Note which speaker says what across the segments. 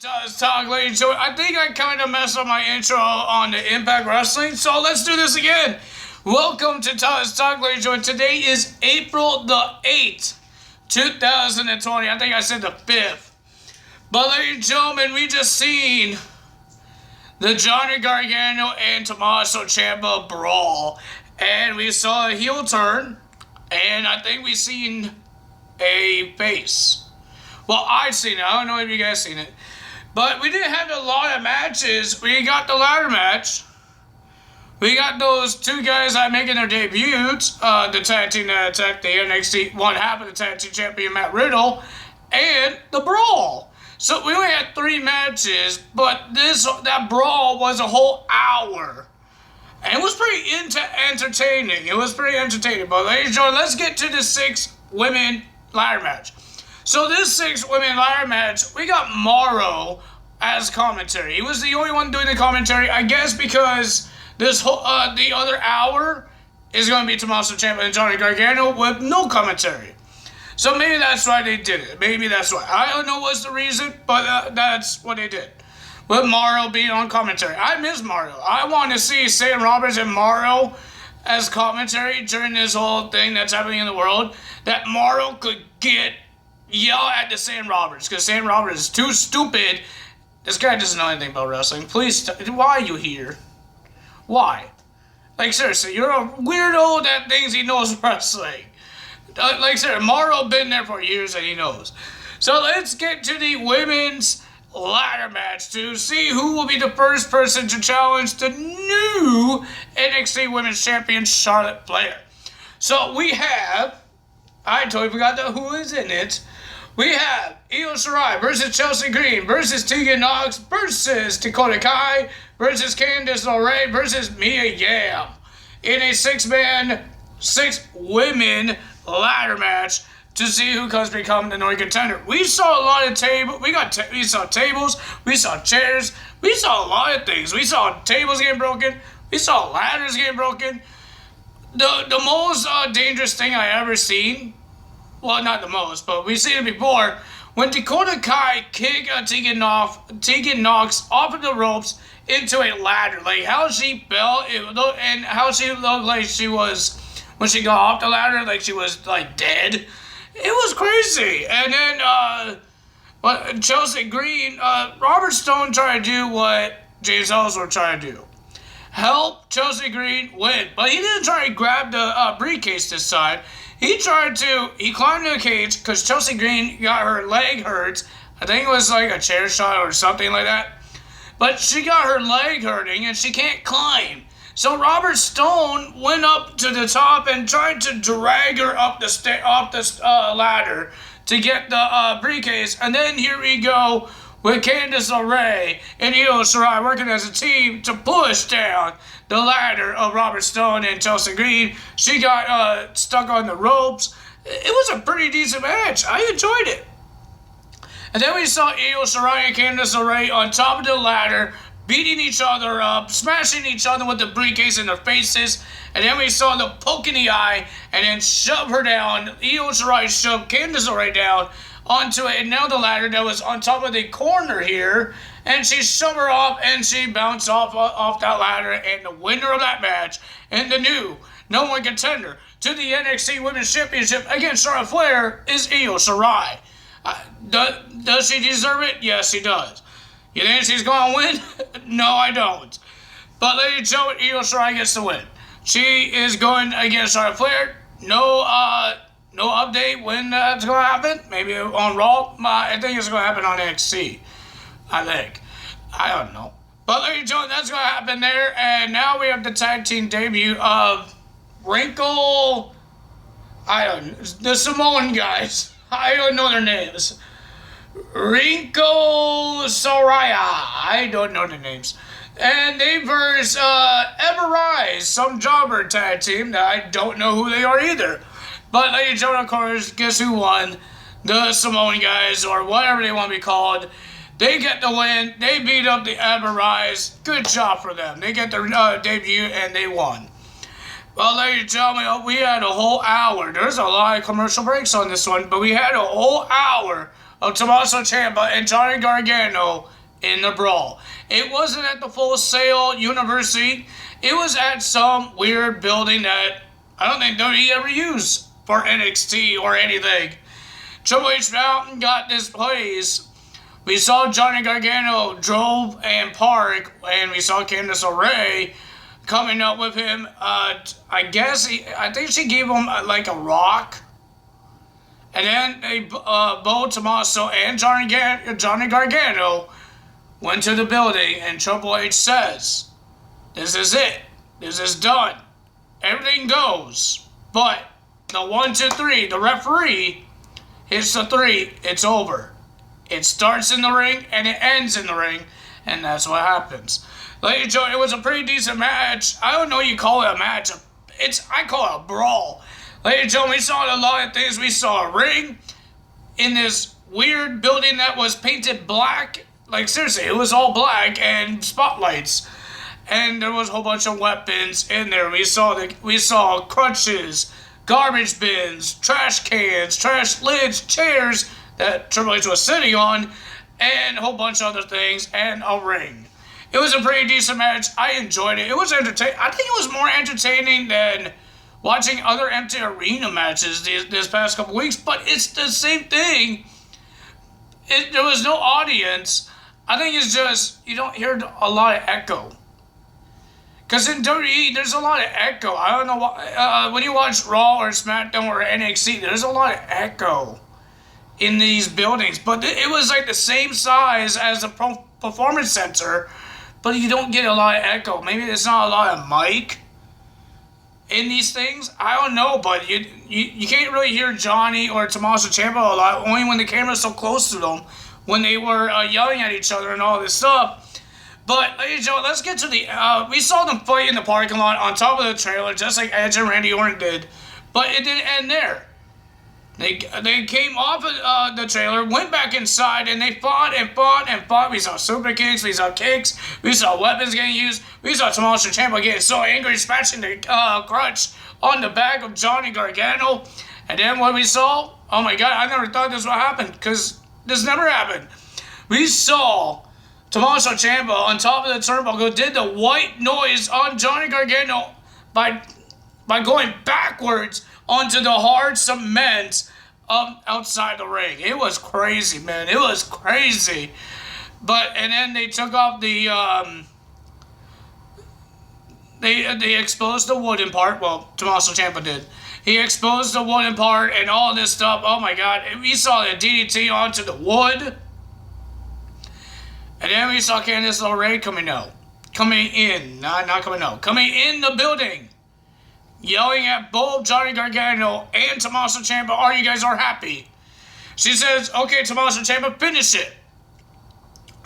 Speaker 1: Does talk, ladies and gentlemen. I think I kind of messed up my intro on the Impact Wrestling, so let's do this again. Welcome to Does Talk, ladies and gentlemen. Today is April the 8th, 2020. I think I said the 5th. But ladies and gentlemen, we just seen the Johnny Gargano and Tommaso Ciampa brawl. And we saw a heel turn, and I think we seen a face. Well, I've seen it. I don't know if you guys seen it. But we didn't have a lot of matches. We got the ladder match. We got those two guys that are making their debuts. The tag team that attacked the NXT, one half of the tag team champion, Matt Riddle. And the brawl. So we only had 3 matches, but that brawl was a whole hour. And it was pretty entertaining. It was pretty entertaining. But ladies and gentlemen, let's get to the 6 women ladder match. So this 6 women ladder match, we got Morrow as commentary. He was the only one doing the commentary, I guess, because this whole the other hour is going to be Tommaso Ciampa and Johnny Gargano with no commentary. So maybe that's why they did it. Maybe that's why. I don't know what's the reason, but that's what they did. With Morrow being on commentary. I miss Morrow. I want to see Sam Roberts and Morrow as commentary during this whole thing that's happening in the world. That Morrow could yell at the Sam Roberts, because Sam Roberts is too stupid. This guy doesn't know anything about wrestling. Please, why are you here? Why? Like, seriously, you're a weirdo that thinks he knows wrestling. Like, seriously, Morrow been there for years and he knows. So let's get to the women's ladder match to see who will be the first person to challenge the new NXT Women's Champion, Charlotte Flair. So we have, I totally forgot who is in it. We have Io Shirai versus Chelsea Green versus Tegan Nox versus Dakota Kai versus Candice LeRae versus Mia Yim in a 6-man, 6 women ladder match to see who comes become the North contender. We saw a lot of tables. We saw tables. We saw chairs. We saw a lot of things. We saw tables getting broken. We saw ladders getting broken. The most dangerous thing I ever seen. Well, not the most, but we've seen it before. When Dakota Kai kicked Tegan Nox off of the ropes into a ladder. Like, how she fell and how she looked like she was, when she got off the ladder, like she was, like, dead. It was crazy. And then, Chelsea Green, Robert Stone tried to do what James Ellsworth tried to do. Help Chelsea Green win. But he didn't try to grab the briefcase this time. He climbed the cage because Chelsea Green got her leg hurt. I think it was like a chair shot or something like that. But she got her leg hurting and she can't climb. So Robert Stone went up to the top and tried to drag her up the ladder to get the briefcase. And then here we go with Candice LeRae and Io Shirai working as a team to push down the ladder of Robert Stone and Chelsea Green. She got stuck on the ropes. It was a pretty decent match. I enjoyed it. And then we saw Io Shirai and Candice LeRae on top of the ladder, beating each other up, smashing each other with the briefcase in their faces. And then we saw the poke in the eye and then shove her down. Io Shirai shoved Candice LeRae down onto another ladder that was on top of the corner here, and she shoved her off and she bounced off that ladder, and the winner of that match and the new #1 contender to the NXT Women's Championship against Charlotte Flair is Io Shirai. Does she deserve it? Yes, she does. You think she's going to win? No, I don't. But ladies and gentlemen, Io Shirai gets the win. She is going against Charlotte Flair. No update when that's going to happen. Maybe on Raw. I think it's going to happen on NXT. I think. I don't know. But ladies and gentlemen, that's going to happen there. And now we have the tag team debut of the Samoan guys. I don't know their names. Rinko Soraya. I don't know the names. And they verse Ever Rise, some jobber tag team that I don't know who they are either. But ladies and gentlemen, of course, guess who won? The Samoan guys, or whatever they want to be called. They get the win. They beat up the Ever Rise. Good job for them. They get their debut and they won. Well, ladies and gentlemen, we had a whole hour. There's a lot of commercial breaks on this one, but we had a whole hour of Tommaso Ciampa and Johnny Gargano in the brawl. It wasn't at the Full Sail University. It was at some weird building that I don't think WWE ever used for NXT or anything. Triple H Mountain got this place. We saw Johnny Gargano drove and park, and we saw Candice LeRae coming up with him. I think she gave him like a rock. And then both Tommaso and Johnny Gargano went to the building, and Triple H says, "This is it. This is done. Everything goes. But the 1, 2, 3, the referee hits the 3, it's over. It starts in the ring and it ends in the ring, and that's what happens." Ladies and gentlemen, it was a pretty decent match. I don't know you call it a match. I call it a brawl. Ladies and gentlemen, we saw a lot of things. We saw a ring in this weird building that was painted black. Like, seriously, it was all black and spotlights. And there was a whole bunch of weapons in there. We saw crutches, garbage bins, trash cans, trash lids, chairs that Triple H was sitting on, and a whole bunch of other things, and a ring. It was a pretty decent match. I enjoyed it. It was entertaining. I think it was more entertaining than watching other empty arena matches this past couple weeks, but it's the same thing. There was no audience. I think it's just, you don't hear a lot of echo. Because in WWE, there's a lot of echo. I don't know why. When you watch Raw or SmackDown or NXT, there's a lot of echo in these buildings. But it was like the same size as a performance center, but you don't get a lot of echo. Maybe there's not a lot of mic in these things. I don't know, but you can't really hear Johnny or Tommaso Ciampa a lot, only when the camera's so close to them, when they were yelling at each other and all this stuff. But, ladies and gentlemen, let's get to the... we saw them fight in the parking lot on top of the trailer, just like Edge and Randy Orton did. But it didn't end there. They came off of the trailer, went back inside, and they fought and fought and fought. We saw super kicks, we saw kicks, we saw weapons getting used. We saw Tommaso Ciampa getting so angry, smashing the crutch on the back of Johnny Gargano. And then what we saw... Oh my God, I never thought this would happen, because this never happened. We saw Tommaso Ciampa on top of the turnbuckle did the white noise on Johnny Gargano by going backwards onto the hard cement outside the ring. It was crazy, man. It was crazy. And then they took off the they exposed the wooden part. Well, Tommaso Ciampa did. He exposed the wooden part and all this stuff. Oh my God. We saw the DDT onto the wood. And then we saw Candice LeRae coming in the building, yelling at both Johnny Gargano and Tommaso Ciampa, "Are you guys happy?" She says, "Okay, Tommaso Ciampa, finish it."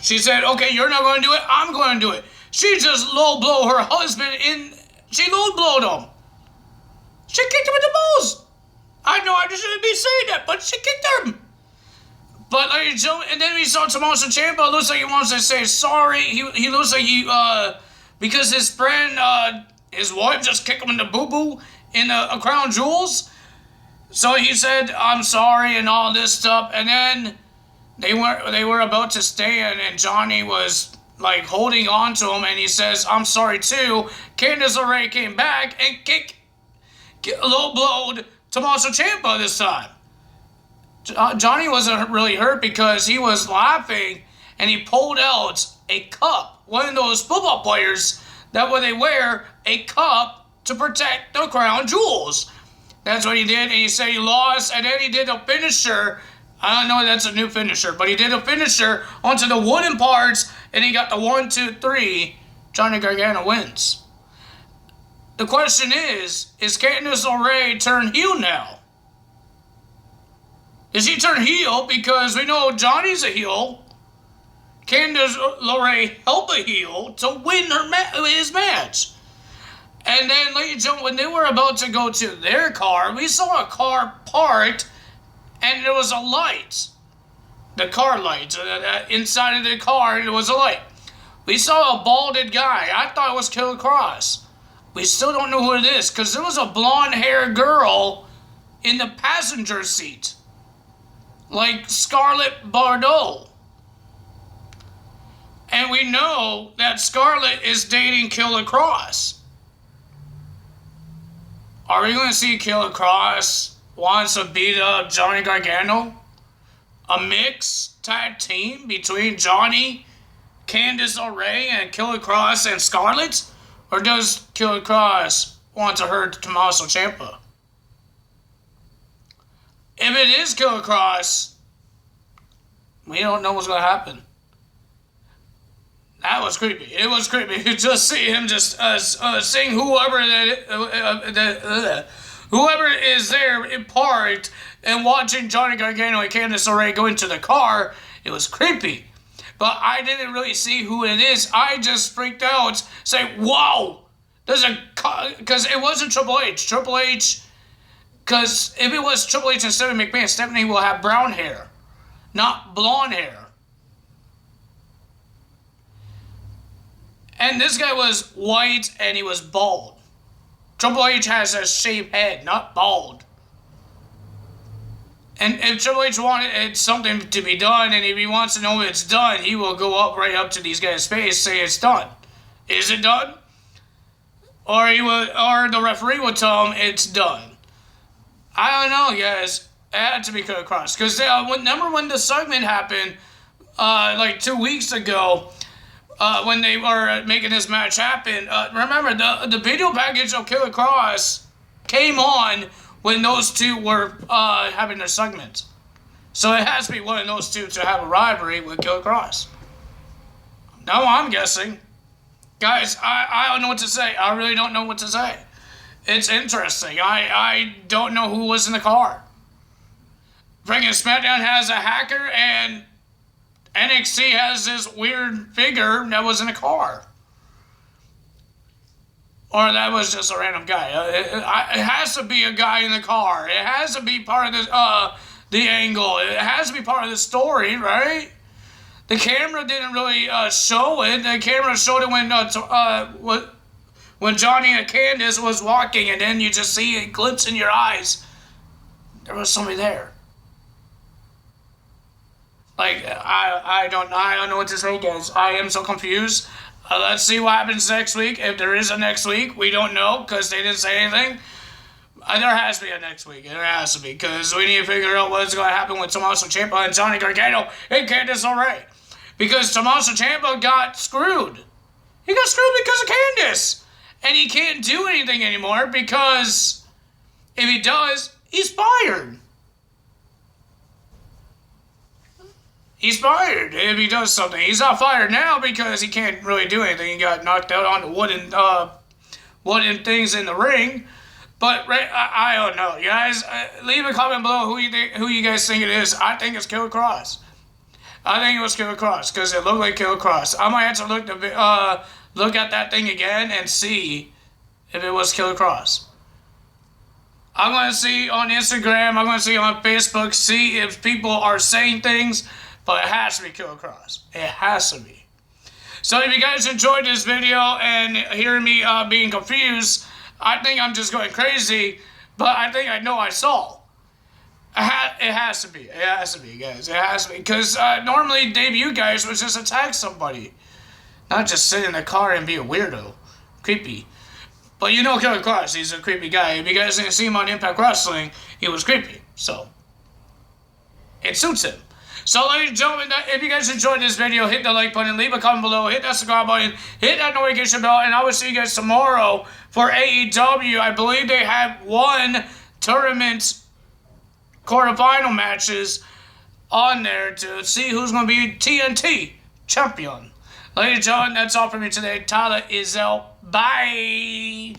Speaker 1: She said, "Okay, you're not going to do it, I'm going to do it." She just low-blow her husband in. She low-blowed him. She kicked him in the balls. I know I shouldn't be saying that, but she kicked him. But, and then we saw Tommaso Ciampa. Looks like he wants to say sorry. He looks like because his friend, his wife just kicked him in the boo-boo in a Crown Jewels. So he said, "I'm sorry," and all this stuff. And then they were about to stand, and Johnny was like holding on to him, and he says, "I'm sorry too." Candice LeRae came back and low-blowed Tommaso Ciampa this time. Johnny wasn't really hurt because he was laughing, and he pulled out a cup. One of those football players that when they wear a cup to protect the crown jewels. That's what he did, and he said he lost, and then he did a finisher. I don't know if that's a new finisher, but he did a finisher onto the wooden parts, and he got the 1, 2, 3. Johnny Gargano wins. The question is Candice LeRae turned heel now? Is he turned heel? Because we know Johnny's a heel. Candice LeRae helped a heel to win his match. And then, ladies and gentlemen, when they were about to go to their car, we saw a car parked, and there was a light. The car light. Inside of the car, there was a light. We saw a balded guy. I thought it was Killer Cross. We still don't know who it is, because there was a blonde-haired girl in the passenger seat. like Scarlett Bordeaux. And we know that Scarlett is dating Killer Cross. Are we going to see Killer Cross wants to beat up Johnny Gargano? A mixed tag team between Johnny, Candice LeRae, and Killer Cross and Scarlett? Or does Killer Cross want to hurt Tommaso Ciampa? If it is Killer Cross, we don't know what's going to happen. That was creepy. It was creepy. You just see him just seeing whoever whoever is there parked and watching Johnny Gargano and Candice LeRae go into the car. It was creepy. But I didn't really see who it is. I just freaked out, saying, "Whoa!" There's a because it wasn't Triple H. Triple H, because if it was Triple H and Stephanie McMahon, Stephanie will have brown hair, not blonde hair. And this guy was white and he was bald. Triple H has a shaved head, not bald. And if Triple H wanted something to be done, and if he wants to know it's done, he will go right up to these guys' face, say it's done. Is it done? Or the referee will tell him it's done. I don't know, guys. It had to be Killer Cross. Because remember when the segment happened, like 2 weeks ago, when they were making this match happen, remember the video package of Killer Cross came on when those two were having their segments. So it has to be one of those two to have a rivalry with Killer Cross. No, I'm guessing. Guys, I don't know what to say. I really don't know what to say. It's interesting. I don't know who was in the car. Freaking SmackDown has a hacker, and NXT has this weird figure that was in a car. Or that was just a random guy. It has to be a guy in the car. It has to be part of the angle. It has to be part of the story, right? The camera didn't really show it. The camera showed it when Johnny and Candice was walking, and then you just see it glimpse in your eyes. There was somebody there. Like, I don't know what to say, guys. I am so confused. Let's see what happens next week. If there is a next week, we don't know because they didn't say anything. There has to be a next week. There has to be, because we need to figure out what's going to happen with Tommaso Ciampa and Johnny Gargano and Candice LeRae. Because Tommaso Ciampa got screwed. He got screwed because of Candice. And he can't do anything anymore because if he does, he's fired. He's fired if he does something. He's not fired now because he can't really do anything. He got knocked out on the wooden things in the ring. But I don't know, guys. Leave a comment below who you guys think it is. I think it's Killer Cross. I think it was Killer Cross because it looked like Killer Cross. I might have to look at that thing again and see if it was Killer Cross. I'm going to see on Instagram. I'm going to see on Facebook. See if people are saying things. But it has to be Killer Cross. It has to be. So if you guys enjoyed this video and hearing me being confused, I think I'm just going crazy. But I think I know I saw. It has to be. It has to be, guys. It has to be. Because normally debut guys would just attack somebody. Not just sit in the car and be a weirdo. Creepy. But you know Killer Cross. He's a creepy guy. If you guys didn't see him on Impact Wrestling, he was creepy. So, it suits him. So, ladies and gentlemen, if you guys enjoyed this video, hit the like button, leave a comment below, hit that subscribe button, hit that notification bell, and I will see you guys tomorrow for AEW. I believe they have one tournament quarterfinal matches on there to see who's going to be TNT champion. Ladies and gentlemen, that's all for me today. Tyler is out. Bye.